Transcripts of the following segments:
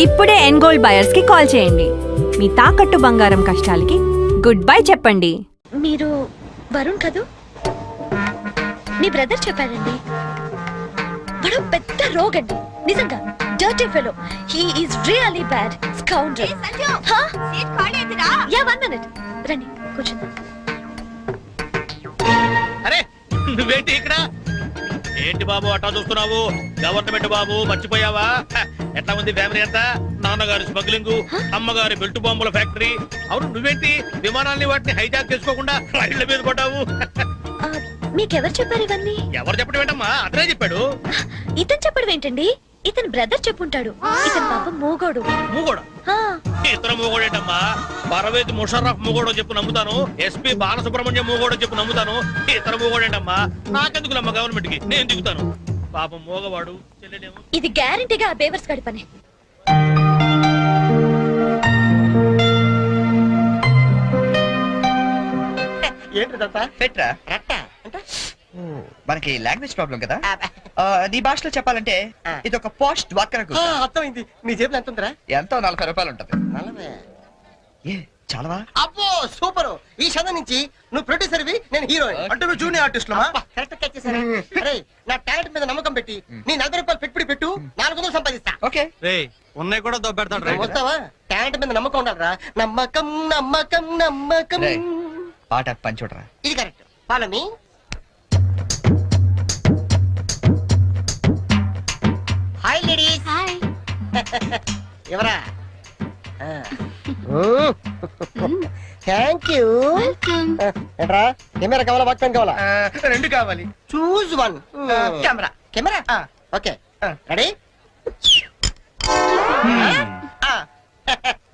ఇప్పుడే ఎన్గోల్డ్ బయర్స్ కి కాల్ చేయండి. మీ తాకట్టు బంగారం కష్టాలకి గుడ్ బై చెప్పండి. మీరు వరుణ్ కదూ? మీ బ్రదర్ చెప్పాడండి. వాడు పెద్ద రోగండి, నిజంగా dirty fellow. He is really bad scoundrel. Yeah 1 minute రండి కూర్చుందాం. అరే నువ్వేంటి ఇక్కడ? ఏంటి బాబు అట్టా చూస్తున్నావు? గవర్నమెంట్ బాబు మర్చిపోయావా? ఎట్లా ఉంది ఫ్యామిలీ అంతా? నాన్నగారి స్మగ్లింగ్, అమ్మగారి బెల్ట్ బాంబుల ఫ్యాక్టరీ. అవును నువ్వేంటి విమానాల్ని వాటిని హైజాక్ చేసుకోకుండా రైళ్ల మీద పడ్డావు? మీకెవరు చెప్పారు ఇవన్నీ? ఎవరు చెప్పడం ఏంటమ్మా? అతనే చెప్పాడు. ఇతను చెప్పడం ఏంటండి? ఇతను బ్రదర్ చెప్పుంటాడు. ఇతను పాపం మూగోడు. మూగోడు? ఇతను మూగోడేటమ్మా. పర్వేజ్ ముషర్రఫ్ మూగోడో చెప్పు నమ్ముతాను. ఎస్పీ బాలసుబ్రహ్మణ్యం మూగోడో చెప్పు నమ్ముతాను. ఇతను మూగోడేటమ్మా. నాకెందుకులమ్మా గవర్నమెంట్ కి, నేను దిగుతాను. పాపం మూగవాడు చెల్లెడేమో. ఇది గ్యారంటీగా ఆ బేవర్స్ గడి పని. మనకి లాంగ్వేజ్ ప్రాబ్లం కదా. నీ భాషలో చెప్పాలంటే ఇది ఒక పోస్ట్ డ్వాక్రా. అర్థమైంది. నీ జేబులో ఎంత ఉందిరా? ఎంతో 40 రూపాయలు ఉంటది. 40? చాలవా? అబ్బో సూపర్. ఈ శతం నుంచి నువ్వు ప్రొడ్యూసర్వి, నేను హీరోయిన్. అంటే నువ్వు జూనియర్ ఆర్టిస్ట్ లో కరెక్ట్ క్యాచ్ చేశారా? అరే నా టాలెంట్ మీద నమ్మకం పెట్టి నీ 40 రూపాయలు పెట్టుబడి పెట్టు, 400 సంపాదిస్తా. ఓకే ఉన్నాయి కూడా దొబ్బెడతాడు. వస్తావా? టాలెంట్ మీద నమ్మకం ఉండాలరా. నమ్మకం నమ్మకం నమ్మకం. పాట పని చూడరా. ఇది correct. Follow me. Hi ladies. Hi. ఎవరా? Thank you. ఏంట్రా కెమెరా కావాలా, వాక్ పెన్ కావాలా? 2 కావాలి. Choose 1. Camera. Camera okay ready.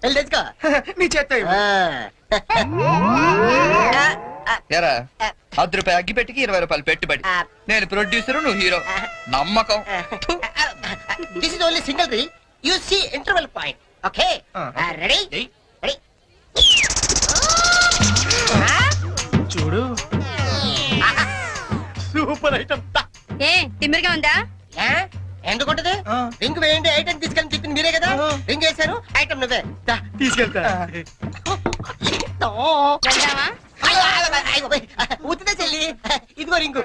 వెళ్ళి తెచ్చుకో. నీ చేత్తో ఎరా 10 రూపాయలు అగ్గి పెట్టికి 20 రూపాయలు పెట్టుబడి. నేను ప్రొడ్యూసర్, నువ్వు హీరో. నమ్మకం. దిస్ ఇస్ ఓన్లీ సింగిల్ రీ. You see interval point. Okay ready ready. చూడు సూపర్ ఐటమ్. ఏ తిమ్మిరిగా ఉందా? ఎందుకుంటది? రింగ్ వేయండి ఐటమ్ తీసుకెళ్ళి చెప్పింది మీరే కదా. రింగ్ వేశారు, ఐటమ్ నువ్వే తీసుకెళ్తా. ఉత్తిదే చెల్లి. ఇదిగో రింగు.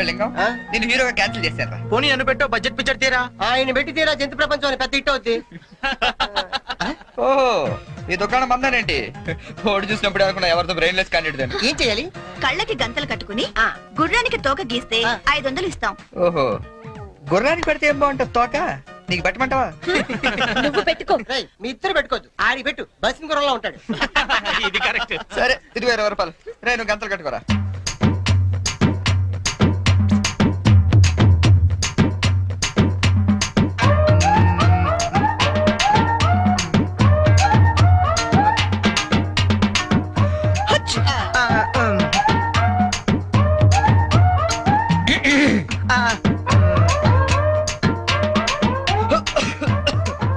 లింగం నేను హీరోగా క్యాన్సిల్ చేశాను. పోనీ అను పెట్టో బడ్జెట్ పిక్చర్ తీరా. ఆయన పెట్టి తీరా జంతు ప్రపంచం అని పెద్ద హిట్ అవుద్ది. ఓహో ఈ దుకాణం మందానేంటి? ఓడి చూసినప్పుడు అనుకున్నా ఎవరితో బ్రెయిన్లెస్ క్యాండిడేట్. ఏం చేయాలి? కళ్ళకి గంతలు కట్టుకుని గుర్రానికి తోక గీస్తే 500 ఇస్తాం. ఓహో గుర్రానికి పెడితే ఏం బాగుంటుంది తోక? నీకు పెట్టమంటావా? నువ్వు పెట్టుకో. మీ ఇద్దరు పెట్టుకోవద్దు. ఆడి పెట్టు, బస్సు గుర్రంలో ఉంటాడు. ఇది కరెక్ట్. సరే ఇదిగో 20 రూపాయలు. రే నువ్వు గంతలు కట్టుకోరా.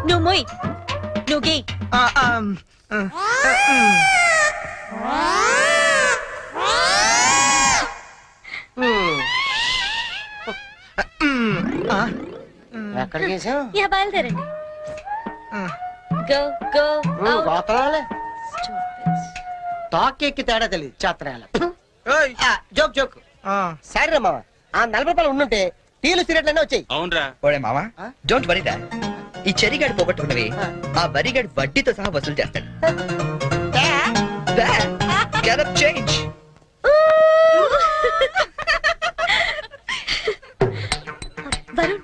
నువ్వు మొయ్, నువ్వు గీ. ఎక్కడ చేసావు? యా బయలుదేరండి. Go go. తాకెక్కి తేడా తెలియదు చాత్రాల. Joke joke. సరే రా మామ, ఆ 40 రూపాయలు ఉండుంటే టీలు సిగరెట్లనే వచ్చాయి. అవునరా ఓడే మామా డోంట్ వరీ దా. ఈ చెరిగాడు పోగొట్టుకున్నవి ఆ వరిగాడు వడ్డీతో సహా వసూలు చేస్తాడు. చేంజ్. వరుణ్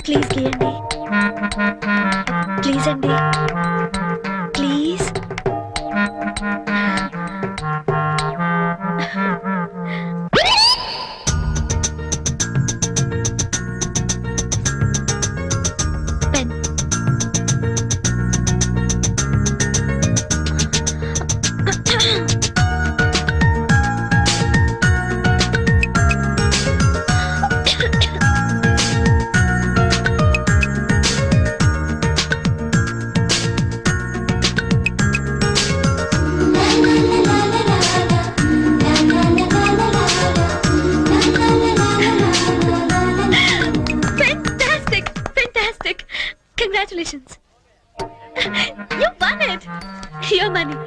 ప్లీజ్ గీయండి. ప్లీజ్ అండి, please. Pen. Congratulations you won it. Your money.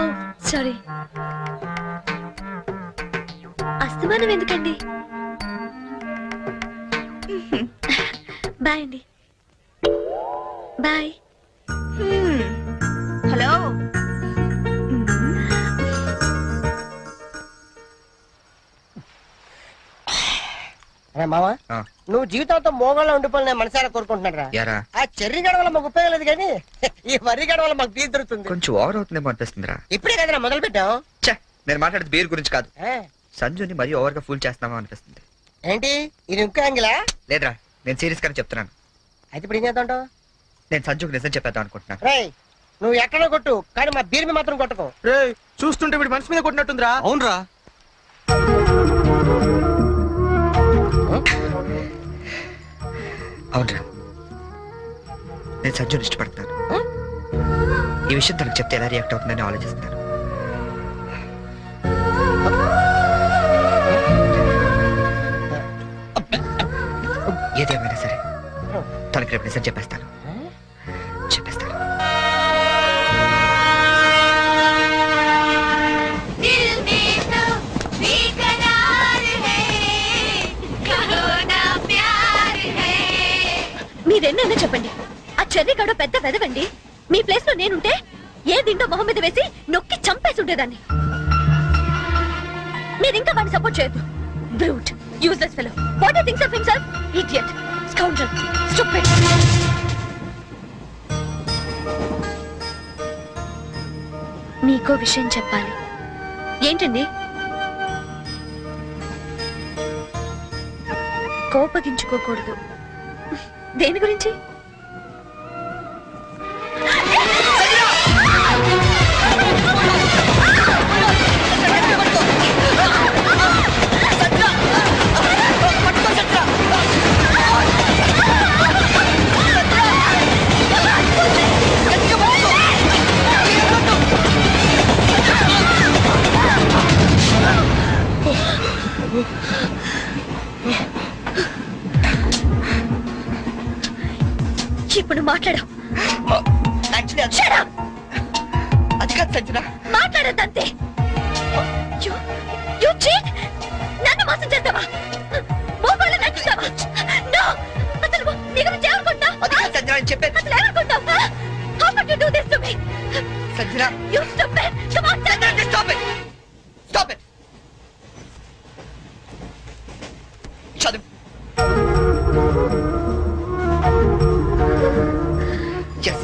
Oh sorry. అస్తమానం ఎందుకండి? బాయ్ అండి. బాయ్. హలో రే మావా ఆ, నువ్వు జీవితంతో మోగాళ్ళ ఉండిపోయి నేను మనసారా కోరుకుంటున్నాను రా. యారా ఆ చెర్రీ గడ వల్ల మాకు ఉపయోగం లేదు కానీ ఈ వరి గడ వల్ల మాకు తీసి దొరుకుతుంది. కొంచెం ఓవర్ అవుతుందేమో అనిపిస్తుందిరా. ఇప్పుడే కదా మొదలు పెట్టాం. ఛే, నేను మాట్లాడేది బీర్ గురించి కాదు, ఆ, సంజుని మరీ ఓవర్ గా ఫూల్ చేస్తున్నామో అనిపిస్తుంది. ఏంటి ఇది ఇంకా యాంగిలా? లేదురా, నేను సీరియస్ గానే చెప్తున్నాను. అయితే ఇప్పుడు ఏం చేద్దాం? నేను సంజుకు నిజం చెప్పేద్దాం అనుకుంటున్నాను. రేయ్ నువ్వు ఎక్కడో కొట్టు కానీ మా బీర్ మీద మాత్రం కొట్టకు. చూస్తుంటే వీడి మనసు మీద కొట్టినట్టుందిరా. అవునరా. అవునరా, నేను సంజుని ఇష్టపడుతున్నాను. ఈ విషయం తనకు చెప్తే ఎలా రియాక్ట్ అవుతుందని ఆలోచిస్తున్నాను. ఏదేమైనా సరే తనకి రేపు నిజం చెప్పేస్తాను. చెప్పేస్తాను. మీరెన్నైనా చెప్పండి, ఆ చెర్రీ గడ పెద్ద వెదవండి. మీ ప్లేస్ లో నేనుంటే ఏ దిండో మొహం మీద వేసి నొక్కి చంపేసి ఉండేదాన్ని. మీరింకా వాడిని సపోర్ట్ చేయొద్దు. Brute, useless fellow. What you thinks of himself? Idiot, scoundrel, stupid. మీకో విషయం చెప్పాలి. ఏంటండి? కోపగించుకోకూడదు. దేని గురించి? ఇప్పుడు మాట్లాడు. అది కాదు సంజన, మాట్లాడద్దంతే. నన్ను మోసం చేస్తావా? మోపాలు నచ్చుతావా? అసలు నీ గురించి ఏమనుకుంటావు? అది కాదు సంజన, నేను చెప్పేది. అసలు ఏమనుకుంటావు? How could you do this to me? Sanjana, You stupid! Come on, tell me! stop it! Stop it! చదువు. Yes,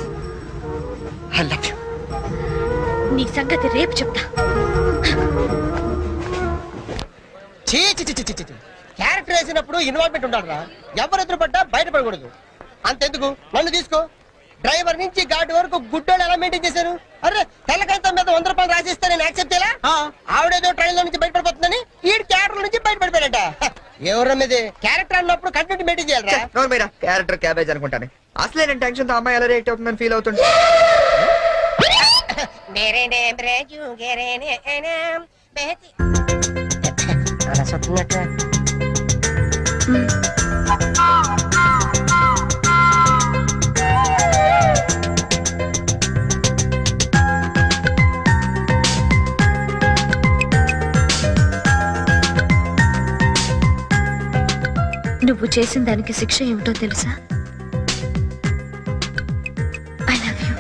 I love you. నీ సంగతి రేపు చెప్తా. క్యారెక్టర్ వేసినప్పుడు ఇన్వాల్వ్మెంట్ ఉండాలి రా. ఎవరు ఎదురుపడ్డా బయటపడకూడదు. అంతెందుకు నన్ను తీసుకో. డ్రైవర్ నుంచి గార్డ్ వరకు గుడ్డోళ్ళు ఎలా మెయింటైన్ చేశారు? అరే తెల్లకాంతం మీద 100 రూపాయలు రాసిస్తే నేను యాక్సెప్ట్ చేయాలా? ఆవిడేదో ట్రైన్ లో నుంచి బయటపడిపోతుందని ఈ క్యారెక్టర్ నుంచి బయటపడిపోయాడట. ఎవరి మీద క్యారెక్టర్ అన్నప్పుడు కంటెంట్ మెయింటైన్ చేయాలరా. నోరు మీరా, క్యారెక్టర్ క్యాబేజ్ అనుకుంటాను. అసలే నేను టెన్షన్ తో అమ్మాయి ఎలా రియాక్ట్ అవుతుందని ఫీల్ అవుతుంది. నువ్వు చేసిన దానికి శిక్ష ఏమిటో తెలుసా? I love you.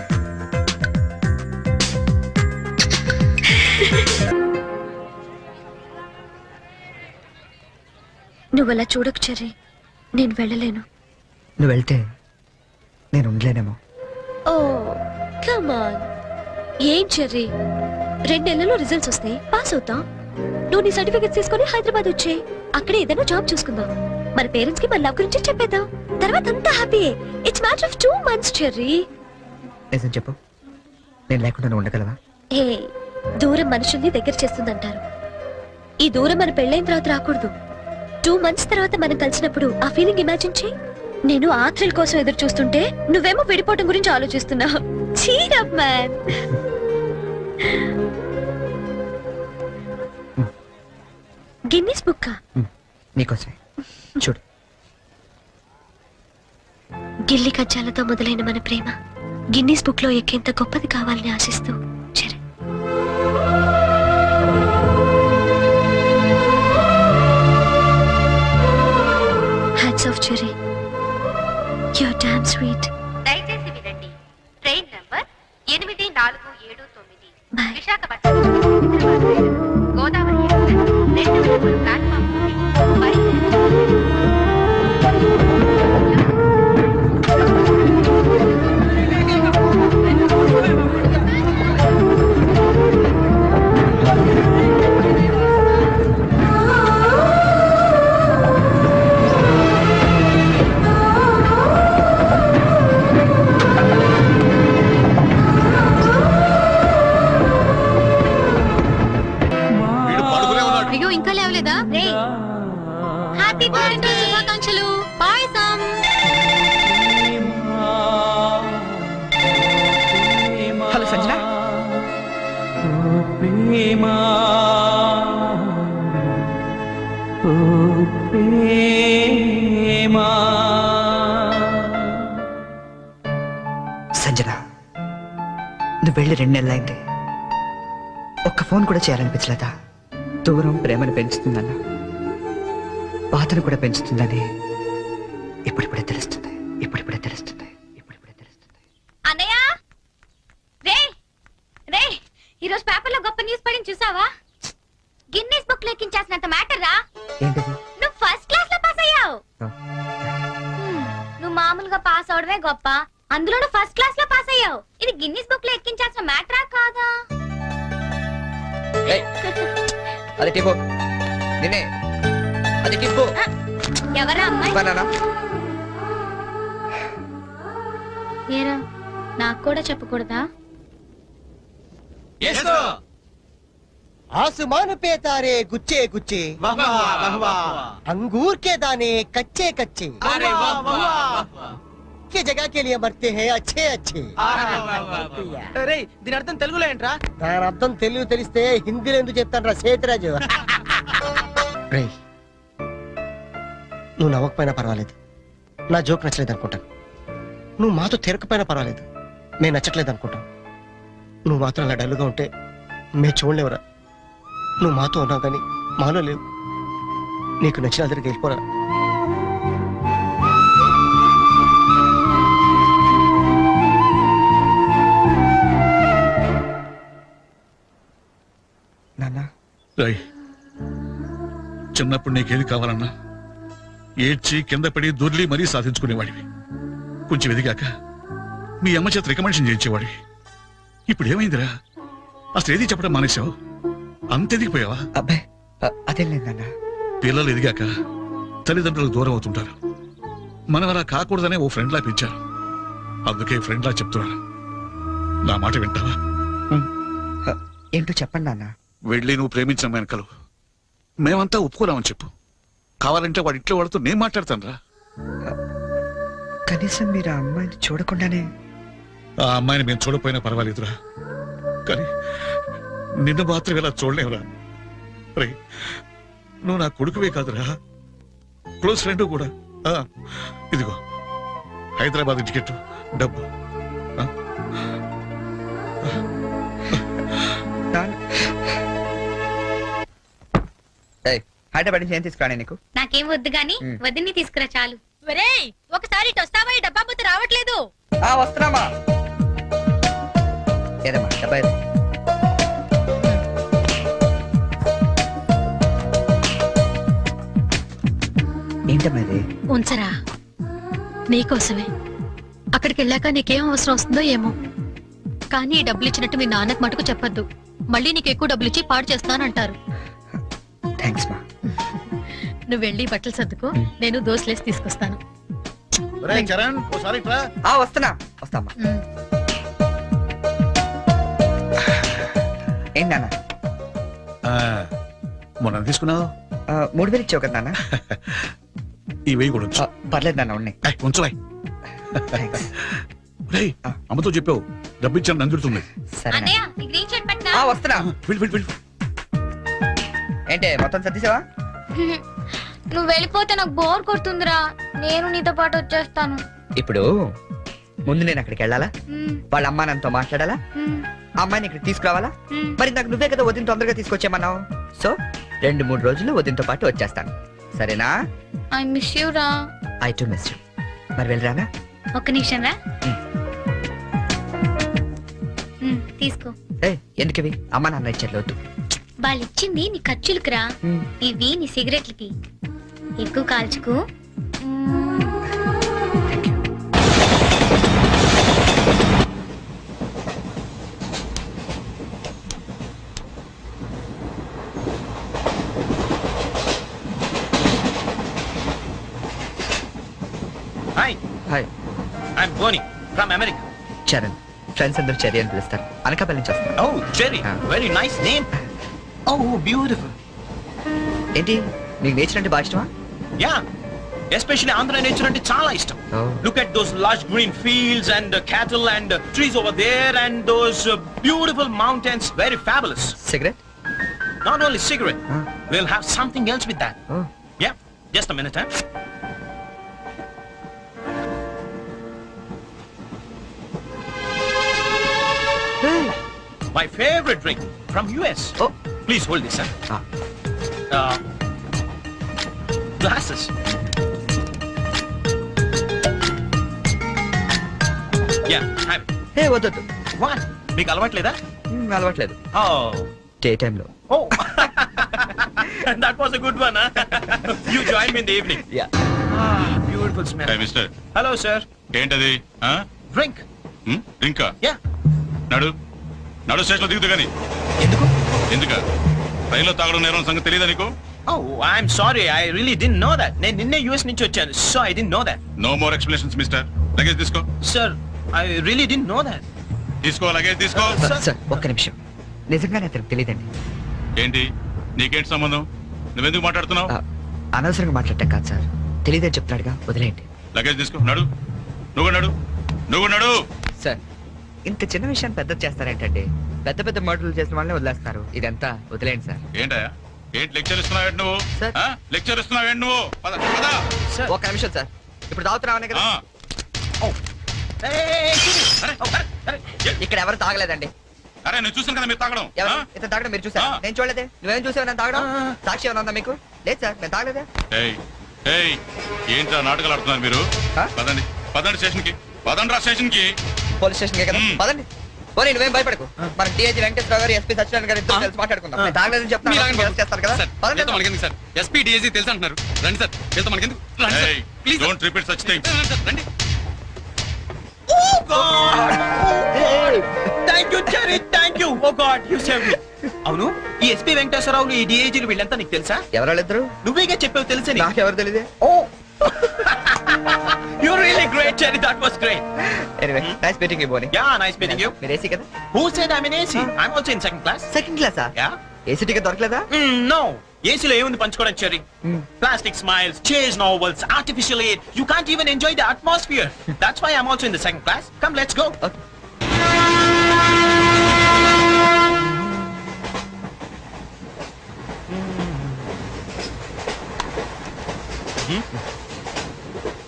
నువ్వు అలా చూడకు చెర్రీ, నేను వెళ్ళలేను. నువ్వు వెళ్తే నేను ఉండలేనేమో. Oh come on. ఏం చెర్రీ, 2 నెలల్లో రిజల్ట్స్ వస్తాయి, పాస్ అవుతాం. నువ్వు నీ సర్టిఫికెట్స్ తీసుకొని హైదరాబాద్ వచ్చేయి. అక్కడే ఏదైనా జాబ్ చూసుకుందాం. మన పేరెంట్స్ కి మన లవ్ గురించి చెప్పేద్దాం. తర్వాత అంతా హ్యాపీయే. It's matter of 2 months Cherry. నిజం చెప్పు, నేను లేకుండా నువ్వు ఉండగలవా? ఏ దూరం మనుషుల్ని దగ్గర చేస్తుందంటారు. ఈ దూరం మన పెళ్ళైన తర్వాత రాకూడదు. 2 months తర్వాత మనం కలిసినప్పుడు ఆ ఫీలింగ్ ఇమాజిన్ చేయి. నేను ఆ థ్రిల్ కోసం ఎదురు చూస్తుంటే నువ్వేమో విడిపోవటం గురించి ఆలోచిస్తున్నావు. Cheer up man. Guinness book నీకోసమే చూడు. గిల్లి కజ్జాలతో మొదలైన మన ప్రేమ గిన్నీస్ బుక్ లో ఎక్కేంత గొప్పది కావాలని ఆశిస్తూ Charan. Hats off Cherry, your damn sweet. దయచేసి వినండి. ట్రైన్ నంబర్ 8479 బాయ్. Visakhapatnam Godavari express 2 number platform నుండి బయలుదేరి వీడు పడుకునే ఉన్నాడు. అయ్యో ఇంకా లేవలేదా? హ్యాపీ బర్త్డే శుభాకాంక్షలు. పాయసం. హలో సంజన. సంజన, నువ్వు వెళ్ళి 2 నెలలైంది. ఒక్క ఫోన్ కూడా చేయాలనిపించలేదా? దూరం ప్రేమను పెంచుతుందన్న, బాధను కూడా పెంచుతుందని ఇప్పుడిప్పుడే తెలుస్తుంది. ఇప్పుడిప్పుడే తెలుస్తుంది. ఇప్పుడిప్పుడే తెలుస్తుంది. అన్నయ్య రే రే ఈరోజు పేపర్లో గొప్ప న్యూస్ పడింది చూసావా? గిన్నీస్ బుక్ లో ఎక్కించాల్సినంత మ్యాటర్ రా. ఏంటది? నువ్వు ఫస్ట్ క్లాస్ లో పాస్ అయ్యావు. ఆ. నువ్వు మామూలుగా పాస్ అవడమే గొప్ప, అందులో నువ్వు ఫస్ట్ క్లాస్ లో పాస్ అయ్యావు. ఇది గిన్నీస్ బుక్ లో ఎక్కించాల్సిన మ్యాటరా కాదా? ఏయ్, అది టిప్పు. నిన్నే అది టిప్పు. ఎవరా అమ్మాయి? బనానా. ఏరా నాకు కూడా చెప్పకూడదా? आसमान पे तारे गुच्छे गुच्छे, अंगूर के दाने कच्चे कच्चे, की जगह के लिए मरते हैं अच्छे अच्छे. రేయ్, దీని అర్థం తెలుగులో ఏంట్రా? దాని అర్థం తెలుగు తెలిస్తే హిందీలో ఎందుకు చెప్తాను రా సేతురాజు. రేయ్, నువ్వు నవ్వకపోయినా పర్వాలేదు, నా జోక్ నచ్చలేదు అనుకుంటాను. నువ్వు మాతో తిరగకపోయినా పర్వాలేదు, మేము నచ్చట్లేదు అనుకుంటాం. నువ్వు మాత్రం అలా డల్లుగా ఉంటే మేము చూడలేవురా. నువ్వు మాతో ఉన్నావు కానీ మాలో లేవు. నీకు నచ్చిన దగ్గరికి వెళ్ళిపోరా. నాన్న, రేయ్, చిన్నప్పుడు నీకేది కావాలన్నా ఏడ్చి కింద పడి దొర్లి మరీ సాధించుకునేవాడివి. కొంచెం ఎదిగాక మీ అమ్మ చేత రికమెండేషన్ చేయించేవాడివి. ఇప్పుడు ఏమైందిరా? అసలు ఏది చెప్పడం మానేశావు? అంత ఎదిగిపోయావా? అబ్బాయి, అదేం లేదు నాన్న. పిల్లలు ఎదిగాక తల్లిదండ్రులకు దూరం అవుతుంటారు. మనం అలా కాకూడదనే ఓ ఫ్రెండ్లా పెంచారు. అందుకే ఫ్రెండ్లా చెప్తున్నాను, నా మాట వింటావా? ఏంటో చెప్పండి నాన్న. వెళ్ళి నువ్వు ప్రేమించిన వెనకలు మేమంతా ఒప్పుకోరామని చెప్పు. కావాలంటే వాడి ఇంట్లో వాడితో నేను మాట్లాడతాను రా. కనీసం మీరు ఆ అమ్మాయిని చూడకుండానే. ఆ అమ్మాయిని మేము చూడపోయినా పర్వాలేదురా, కానీ నిన్ను మాత్రం ఇలా చూడలేవురా. రే, నువ్వు నా కొడుకువే కాదురా, క్లోజ్ ఫ్రెండ్ కూడా. ఇదిగో హైదరాబాద్ టికెట్, డబ్బు. హైదరాబాద్ నుంచి ఏం తీసుకురాని నీకు? నాకేం వద్దు గాని వదిన్ని తీసుకురా చాలు. ఒకసారి వస్తావా? ఈ డబ్బా బుద్ధి రావట్లేదు. వస్తున్నామా? ఏదమ్మా డబ్బా ఏది? ఏంటమ్మా ఇది? ఉంచరా, నీకోసమే. అక్కడికి వెళ్ళాక నీకేం అవసరం వస్తుందో ఏమో, కానీ ఈ డబ్బులు ఇచ్చినట్టు మీ నాన్నకు మటుకు చెప్పొద్దు. మళ్ళీ నీకు ఎక్కువ డబ్బులు ఇచ్చి పాడు చేస్తానంటారు. థ్యాంక్స్ మా. నువ్వు వెళ్ళి బట్టలు సర్దుకో, నేను దోశలేసి తీసుకొస్తాను. చరణ్, ఒకసారి ఇట్రా. వస్తున్నా. వస్తామా? ఏంటి నాన్న? మొన్న తీసుకున్నావు 3000 ఇచ్చావు కదా నాన్న? ఈ వెయ్యి కూడా ఉంచు. పర్లేదు నాన్న, ఉన్నాయి. ఉంచులే. థ్యాంక్స్. రేయ్, అమ్మతో చెప్పావు డబ్బు ఇచ్చాను నందుతుంది. సరే అన్నయ్య నీకు రీచ్ పెట్టినా? వస్తున్నా. వెళ్ళు వెళ్ళు వెళ్ళు. ఏంటి మొత్తం సర్దిసావా? నువ్వు వెళ్ళిపోతే నాకు బోర్ కొడుతుందిరా, నేను నీతో పాటు వచ్చేస్తాను. ఇప్పుడు ముందు నేను అక్కడికి వెళ్ళాలా, వాళ్ళ అమ్మా నాన్నతో మాట్లాడాలా, ఆ అమ్మాయిని ఇక్కడికి తీసుకురావాలా. మరి నాకు నువ్వే కదా వదిన తొందరగా తీసుకొచ్చామన్నావు. సో 2-3 రోజులు వదినతో పాటు వచ్చేస్తాను, సరేనా? ఐ మిస్ యూ రా. I to miss you. మరి వెళ్ళరానా? ఒక్క నిమిషం రా. తీసుకో. ఏ ఎందుకవి? అమ్మ నాన్న ఇచ్చారు, వద్దు. వాళ్ళు ఇచ్చింది నీ ఖర్చులకు రా, ఇవి నీ సిగరెట్లకి. ఎక్కువ కాల్చుకో. Hi, hi, I'm Bonnie from America. Charan. Friends అందరూ చెర్రీ అని పిలుస్తారు. అనకాపల్లి నుంచి వస్తాను. Oh Jerry, very nice name. Oh beautiful. ఏంటి నీకు నేచర్ అంటే బాగా ఇష్టమా? యా, ఎస్పెషల్లీ ఆంధ్ర నేచర్ అంటే చాలా ఇష్టం. Look at those lush green fields and cattle and trees over there and those beautiful mountains. Very fabulous. Cigarette? Not only cigarette, we'll have something else with that. Yeah, just a minute, huh? My favorite drink from US. Oh, Please hold this, huh? Glasses. Yeah, have it. హే వద్దు. What? మీకు అలవాట్లేదా? అలవాట్లేదు. Oh. Day టైంలో. Oh. That was a good one, huh? You join me in the evening. Yeah. Ah, beautiful smell. Hey, mister. Hello, sir. ఏంటది? Drink. డ్రింకా? Yeah. నడు station లో దిగుతు గాని. ఎందుక రైల్లో తాగడం నేరం సంగతి తెలియదా నీకు? Oh, I'm sorry. I really didn't know that. నేను నిన్నే US నుంచి వచ్చాను. So I didn't know that. No more explanations mister. Luggage తీసుకో. Sir, I really didn't know that. తీసుకో, లగేజ్ తీసుకో. సార్ ఒక్క నిమిషం, నిజంగానే అతనికి తెలియదండి. ఏంటి నీకేంటి సంబంధం? నువ్వెందుకు మాట్లాడుతున్నావు? అనవసరంగా మాట్లాడటం కాదు సార్, తెలియదని చెప్తున్నాడుగా, వదిలేయండి. లగేజ్ తీసుకో, నడు. నువ్వు నడు. సార్ ఇంత చిన్న విషయాన్ని పెద్ద చేస్తారేంటండి? పెద్ద పెద్ద మర్డర్లు చేసిన వాళ్ళని వదిలేస్తారు, ఇదంతా వదిలేయండి సార్. ఏంటయ్యా, ఏంటి లెక్చర్ ఇస్తున్నావు నువ్వు? సార్. లెక్చర్ ఇస్తున్నావు నువ్వు? పద. Sir. ఒక్క నిమిషం సార్, ఇప్పుడు తాగుతున్నామనే కదా. Oh. Hey, ఇక్కడ ఎవరు తాగలేదండి. అరే నేను చూసాను కదా మీరు తాగడం. ఎవరు ఇతను తాగడం మీరు చూసారా? నేను చూడలేదే. నువ్వేం చూసావు నేను తాగడం? సాక్షి ఏమైనా ఉందా మీకు? లేదు సార్, నేను తాగలేదే. ఏంట్రా నాటకాలు ఆడుతున్నారు మీరు? పదండి స్టేషన్ కి. పదండి స్టేషన్ కి. పోలీస్ స్టేషన్ కదా, పదండి. పోనీ నువ్వేం భయపడకు, మన డిఐజీ వెంకటేశ్వర గారు, ఎస్పీ సత్యనారాయణ గారు ఇద్దరు కలిసి మాట్లాడుకుందాం. నేను తాగలేదని చెప్తాను, చేస్తారు కదా. పదండి. సార్ ఎస్పీ డిఐజీ తెలుసు అంటున్నారు. రండి సార్, వెళ్తాం. మనకెందుకు? Please don't repeat such things. రండి. Oh God! Thank you, Jerry. Thank you. Oh God, you saved me. అవును, ఈ ఎస్పీ వెంకటేశ్వరరావు, ఈ డిఐజీలు వీళ్ళంతా నీకు తెలుసా? ఎవరాళ్ళిద్దరు? నువ్వేగా చెప్పావు తెలుసా? నాకెవరు తెలియదే. Oh. You're really great, Jerry. That was great. Anyway, nice meeting you, Bonnie. Yeah, nice meeting you. మీరు ఏసీ కదా? Who said I'm in AC? I'm also in second class. Second క్లాసా? Yeah. ఏసీ టికెట్ దొరకలేదా? No. ఏసీలో ఏముంది పంచుకోవడం, cherry? Plastic smiles, chase novels, artificial air. You can't even enjoy the atmosphere. That's why I'm also in the second class. Come, let's go. Okay.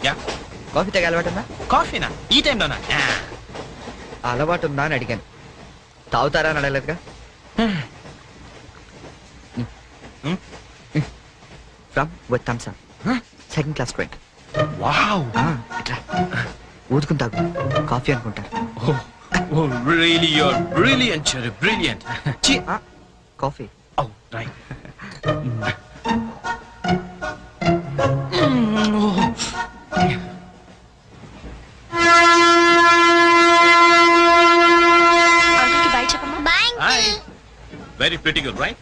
Yeah. Coffee తాగే అలవాటు ఉందా? కాఫీనా? ఈ టైంలోనా? అలవాటు ఉందా అని అడిగాను, తాగుతారా అని అడగలేదుగా. From with Thums Up, second class student. Wow. ఇట్లా ఊదుకుని తాగు, కాఫీ అనుకుంటారు. Oh, really, you're brilliant, Cherry, brilliant. Coffee. Oh, right. అంకుల్కి బై చెప్పమ్మా. Bye. Hi. Very pretty girl, right?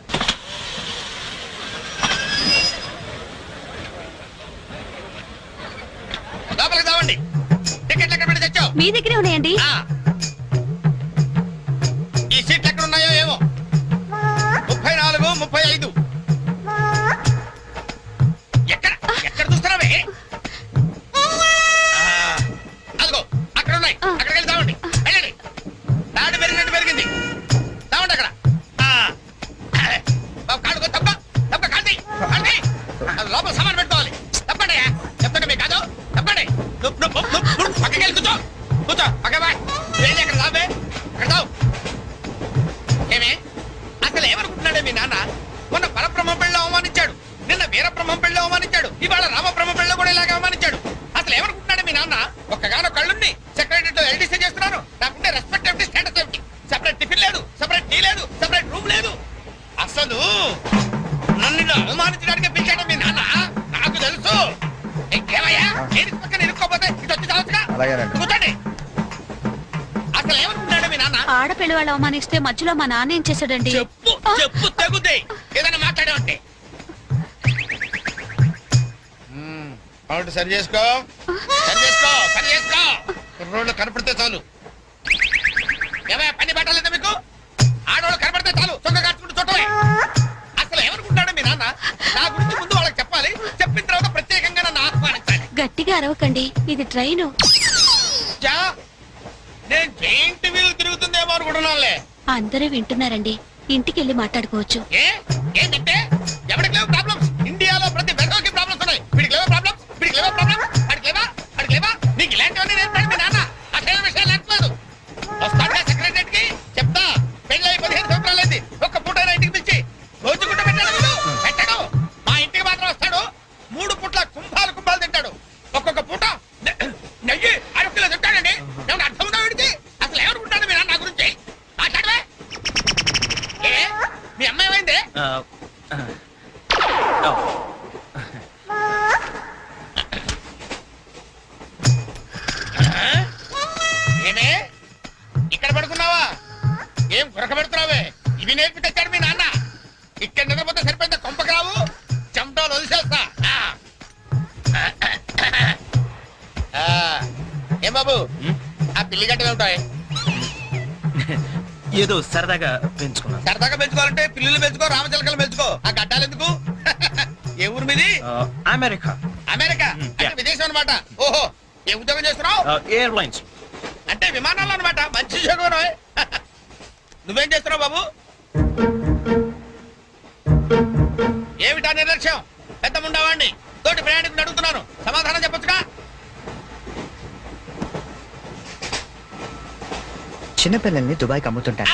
లోపలికి తావండి. టికెట్లు ఎక్కడ పెట్టి తెచ్చావు? మీ దగ్గరే ఉన్నాయండి. ఈ సీట్లు ఎక్కడ ఉన్నాయో ఏమో. 34, 35. ఎక్కడ చూస్తున్నావే? అదిగో అక్కడ ఉన్నాయి, అక్కడికి వెళ్ళి తావండి. వెళ్ళండి. తాడు పెరిగినట్టు పెరిగింది, తావండి అక్కడ. బాబు కాడుకో, తప్ప కాంతి లోపల సామాన్ పెట్టుకోవాలి. తప్పండి, చెప్తాండి మీకు కాదు. తప్పండి. నన్ను ఇలా అవమానించడానికి పిలిచాడు మీ నాన్న నాకు తెలుసు ఏమయ్యా నేను పక్కన ఇరుక్కోపోతే ఇది వచ్చి చావచ్చుగా కూర్చోండి అసలు ఏమనుకున్నాడు మీ నాన్న ఆడపిల్ల వాళ్ళు అవమానిస్తే మధ్యలో మా నాన్న ఏం చేశాడండి చెప్పు చెప్పు తగ్గుద్ది ఏదైనా మాట్లాడావంటే అవును సరి చేసుకో సరి చేసుకో రోడ్లు కనపడితే చాలు ఏమయ్యా పని పట్టాలేదా మీకు ఆడవాళ్ళు కనపడితే చాలు చొక్క కట్టుకుంటూ చుట్టమే అసలు ఏమనుకుంటాడు మీ నాన్న నా గురించి ముందు వాళ్ళకి చెప్పాలి చెప్పిన తర్వాత ప్రత్యేకంగా నన్ను ఆహ్వానించాలి గట్టిగా అరవకండి ఇది ట్రైన్ చా, నేను జైంట్ వీల్ తిరుగుతుందేమో అనుకుంటున్నానులే అందరూ వింటున్నారండి ఇంటికి వెళ్ళి మాట్లాడుకోవచ్చు ఏంటంటే ఎవరికి లేవు ప్రాబ్లమ్స్ ఇండియాలో ప్రతి వెర్రోకి ప్రాబ్లమ్స్ ఉన్నాయి వీడికి లేవా ప్రాబ్లమ్స్ వీడికి లేవా ప్రాబ్లమ్స్ వాడికి లేవా నీకు ఇలాంటివన్నీ నేర్పాడు మీ నాన్న అసలు విషయాలు లేకపోలేదు వస్తాడా సెక్రటరీ కి చెప్తా పెళ్ళి 15 సంవత్సరాలైంది ఒక్క పూట ఇంటికి పిలిచి రోజు గుడ్డ పెట్టాడు మా ఇంటికి మాత్రం వస్తాడు 3 పూట్ల కుంభాలు తింటాడు ఒక్కొక్క పూట నెయ్యి 6 కిలో తింటాడండి ఏమన్నా అర్థం ఉందా వీడికి అసలు ఎవరుకుంటాడు మీ నాన్న గురించి మాట్లాడవే మీ అమ్మాయి ఏమైంది ఏమే ఇక్కడ పడుకున్నావా ఏం గురక పెడుతున్నావే ఇవి నేర్పి తెచ్చాడు మీ నాన్న ఇక్కడ నిద్రపోతే సరిపోయింది కొంపకి రావు చెమటలు వదిలేస్తా ఏం బాబు ఆ పిల్లి గడ్డలు ఉంటాయి ఏదో సరదాగా పెంచుకున్నాను. సరదాగా పెంచుకోవాలంటే పిల్లులు పెంచుకో రామచిలకలు పెంచుకో ఆ గడ్డాలు ఎందుకు ఏ ఊరు మీది అమెరికా అమెరికా అంటే విదేశం అనమాట ఓహో ఏ ఉద్యోగం చేస్తున్నావు ఎయిర్లైన్స్. అంటే విమానాలు అనమాట మంచి ఉద్యోగం నువ్వేం చేస్తున్నావు బాబు ఏమిటా నిర్లక్ష్యం పెద్ద ఉండవాడిని తోటి ప్రయాణికుని అడుగుతున్నాను సమాధానం చెప్పొచ్చుగా చిన్నపిల్లల్ని దుబాయ్కి అమ్ముతుంటారు